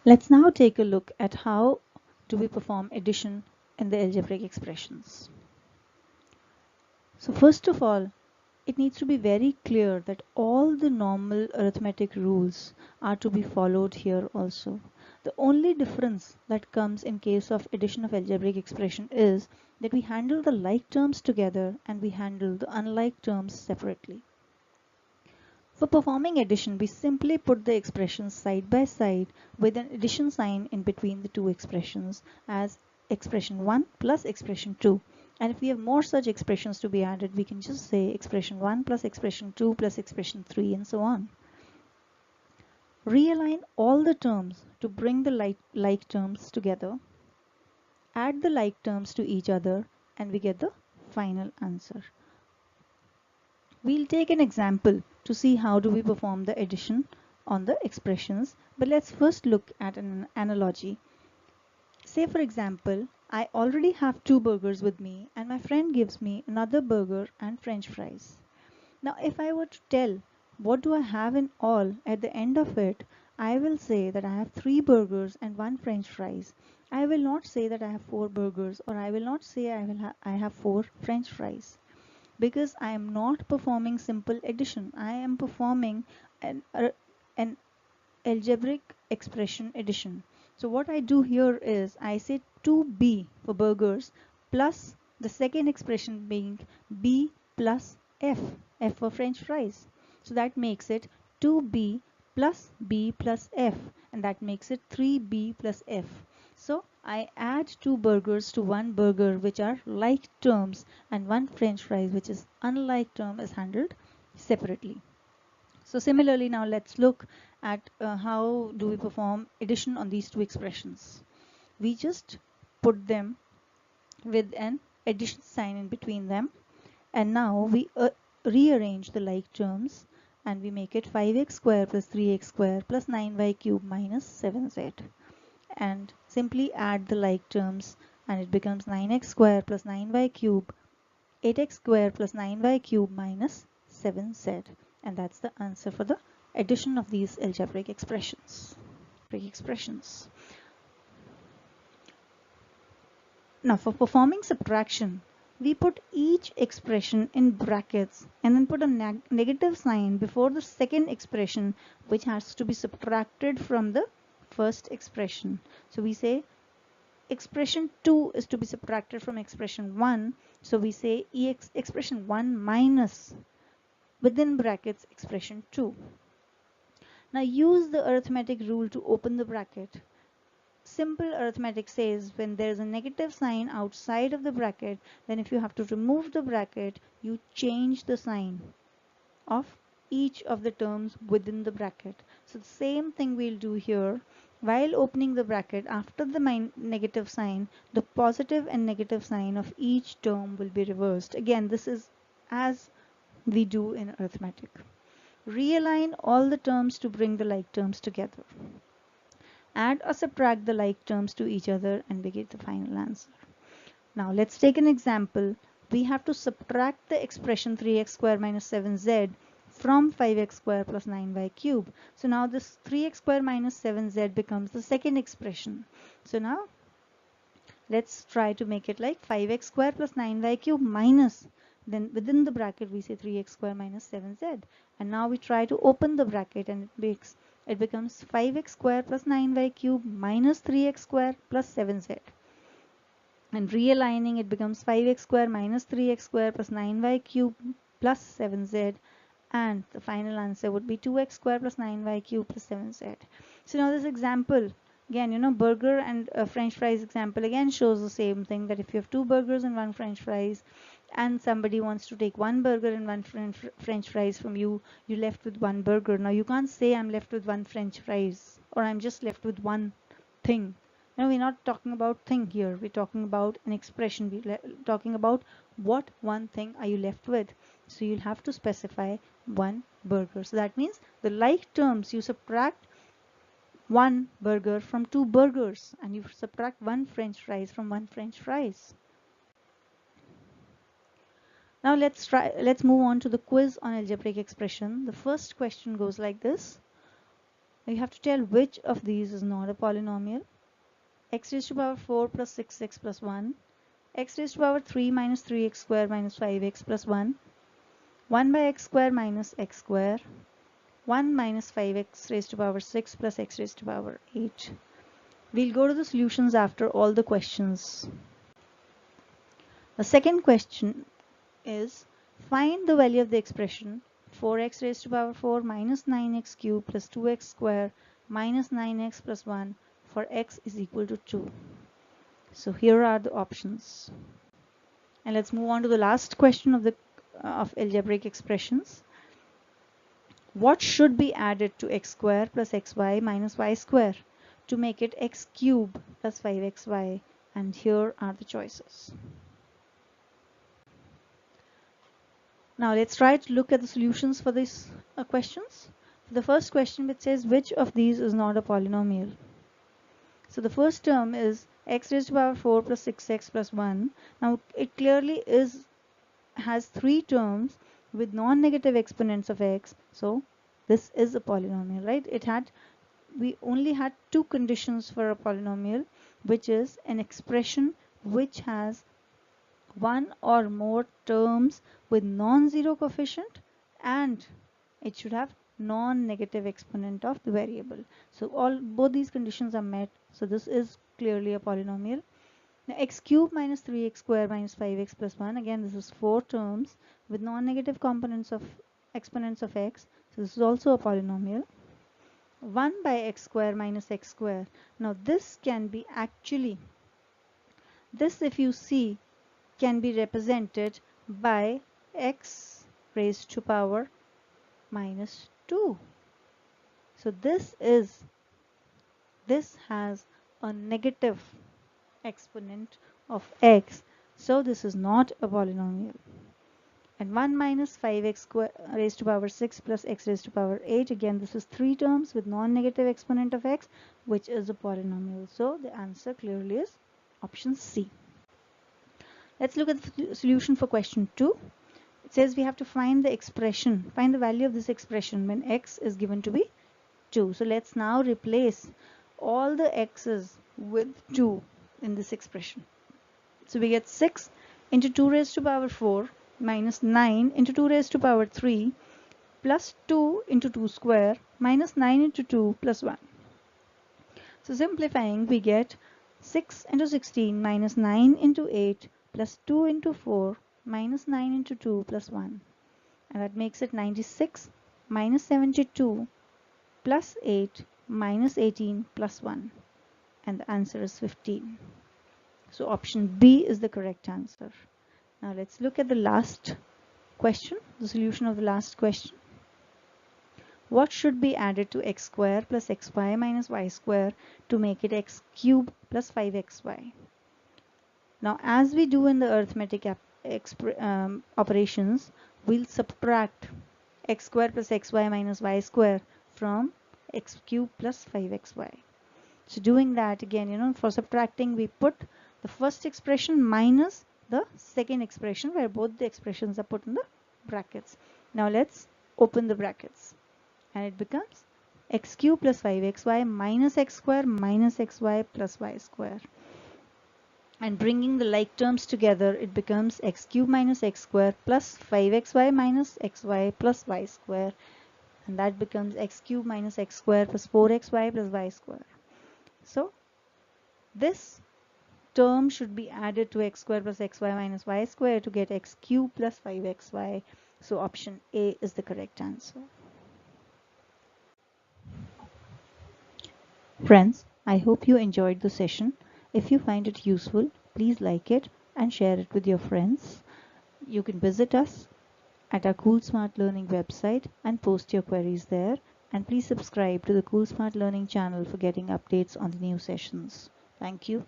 Let's now take a look at how do we perform addition in the algebraic expressions. So first of all, it needs to be very clear that all the normal arithmetic rules are to be followed here also. The only difference that comes in case of addition of algebraic expression is that we handle the like terms together and we handle the unlike terms separately. For performing addition, we simply put the expressions side by side with an addition sign in between the two expressions as expression 1 plus expression 2. And if we have more such expressions to be added, we can just say expression 1 plus expression 2 plus expression 3 and so on. Realign all the terms to bring the like terms together. Add the like terms to each other and we get the final answer. We'll take an example to see how do we perform the addition on the expressions, but let's first look at an analogy. Say for example, I already have 2 burgers with me and my friend gives me another burger and french fries. Now if I were to tell what do I have in all at the end of it, I will say that I have 3 burgers and 1 french fries. I will not say that I have 4 burgers, or I will not say I have 4 french fries, because I am not performing simple addition. I am performing an algebraic expression addition. So what I do here is I say 2b for burgers plus the second expression being b plus f for french fries. So that makes it 2b plus b plus f, and that makes it 3b plus f. So I add 2 burgers to 1 burger which are like terms, and 1 french fries which is unlike term is handled separately. So similarly, now let's look at how do we perform addition on these two expressions. We just put them with an addition sign in between them, and now we rearrange the like terms and we make it 5x square plus 3x square plus 9y cube minus 7z, and simply add the like terms and it becomes 9x square plus 9y cube 8x square plus 9y cube minus 7z, and that's the answer for the addition of these algebraic expressions. Now for performing subtraction, we put each expression in brackets and then put a negative sign before the second expression which has to be subtracted from the first expression. So we say expression 2 is to be subtracted from expression 1. So we say expression 1 minus within brackets expression 2. Now use the arithmetic rule to open the bracket. Simple arithmetic says when there is a negative sign outside of the bracket, then if you have to remove the bracket, you change the sign of each of the terms within the bracket. So the same thing we'll do here. While opening the bracket, after the negative sign, the positive and negative sign of each term will be reversed. Again, this is as we do in arithmetic. Realign all the terms to bring the like terms together. Add or subtract the like terms to each other and we get the final answer. Now let's take an example. We have to subtract the expression 3x square minus 7z from 5x square plus 9y cube. So now this 3x square minus 7z becomes the second expression. So now let's try to make it like 5x square plus 9y cube minus, then within the bracket we say 3x square minus 7z, and now we try to open the bracket and it becomes 5x square plus 9y cube minus 3x square plus 7z, and realigning it becomes 5x square minus 3x square plus 9y cube plus 7z, and the final answer would be 2x square plus 9y cube plus 7z. So now this example, again, burger and french fries example again shows the same thing, that if you have 2 burgers and 1 french fries and somebody wants to take 1 burger and 1 french fries from you, you're left with 1 burger. Now you can't say I'm left with 1 french fries or I'm just left with one thing. No, we're not talking about thing here. We're talking about an expression. We're talking about what one thing are you left with. So you'll have to specify 1 burger. So that means the like terms, you subtract 1 burger from 2 burgers and you subtract 1 french fries from 1 french fries. Now let's move on to the quiz on algebraic expression. The first question goes like this. You have to tell which of these is not a polynomial. X raised to power 4 plus 6x plus 1, x raised to power 3 minus 3x square minus 5x plus 1 by x square minus x square, 1 minus 5x raised to power 6 plus x raised to power 8. We'll go to the solutions after all the questions. The second question is, find the value of the expression 4x raised to power 4 minus 9x cubed plus 2x square minus 9x plus 1 for x is equal to 2. So here are the options. And let's move on to the last question of algebraic expressions. What should be added to x square plus xy minus y square to make it x cube plus 5xy? And here are the choices. Now let's try to look at the solutions for these questions. For the first question, which says which of these is not a polynomial. So the first term is x raised to power 4 plus 6x plus 1. Now it clearly has three terms with non-negative exponents of x. So this is a polynomial, right? We only had two conditions for a polynomial, which is an expression which has one or more terms with non-zero coefficient, and it should have non-negative exponent of the variable. So both these conditions are met. So this is clearly a polynomial. Now x cubed minus 3x square minus 5x plus 1. Again, this is four terms with non-negative components of exponents of x. So this is also a polynomial. 1 by x square minus x square. Now this can be this, if you see, can be represented by x raised to power minus 2. So this has a negative exponent of x, so this is not a polynomial. And 1 minus 5x square raised to power 6 plus x raised to power 8, again this is three terms with non-negative exponent of x, which is a polynomial. So the answer clearly is option C. Let's look at the solution for question 2. It says we have to find the value of this expression when x is given to be 2. So let's now replace all the x's with 2 in this expression. So we get 6 into 2 raised to power 4 minus 9 into 2 raised to power 3 plus 2 into 2 square minus 9 into 2 plus 1. So simplifying, we get 6 into 16 minus 9 into 8 plus 2 into 4 minus 9 into 2 plus 1. And that makes it 96 minus 72 plus 8 minus 18 plus 1. And the answer is 15. So option B is the correct answer. Now let's look at the last question, the solution of the last question. What should be added to x square plus xy minus y square to make it x cube plus 5xy? Now as we do in the arithmetic operations, we'll subtract x square plus xy minus y square from x cube plus 5xy. So doing that again, for subtracting, we put the first expression minus the second expression, where both the expressions are put in the brackets. Now let's open the brackets, and it becomes x cube plus 5xy minus x square minus xy plus y square. And bringing the like terms together, it becomes x cube minus x square plus 5xy minus xy plus y square. And that becomes x cube minus x square plus 4xy plus y square. So this term should be added to x square plus xy minus y square to get x cube plus 5xy. So option A is the correct answer. Friends, I hope you enjoyed the session. If you find it useful, please like it and share it with your friends. You can visit us at our Cool Smart Learning website and post your queries there. And please subscribe to the Cool Smart Learning channel for getting updates on the new sessions. Thank you.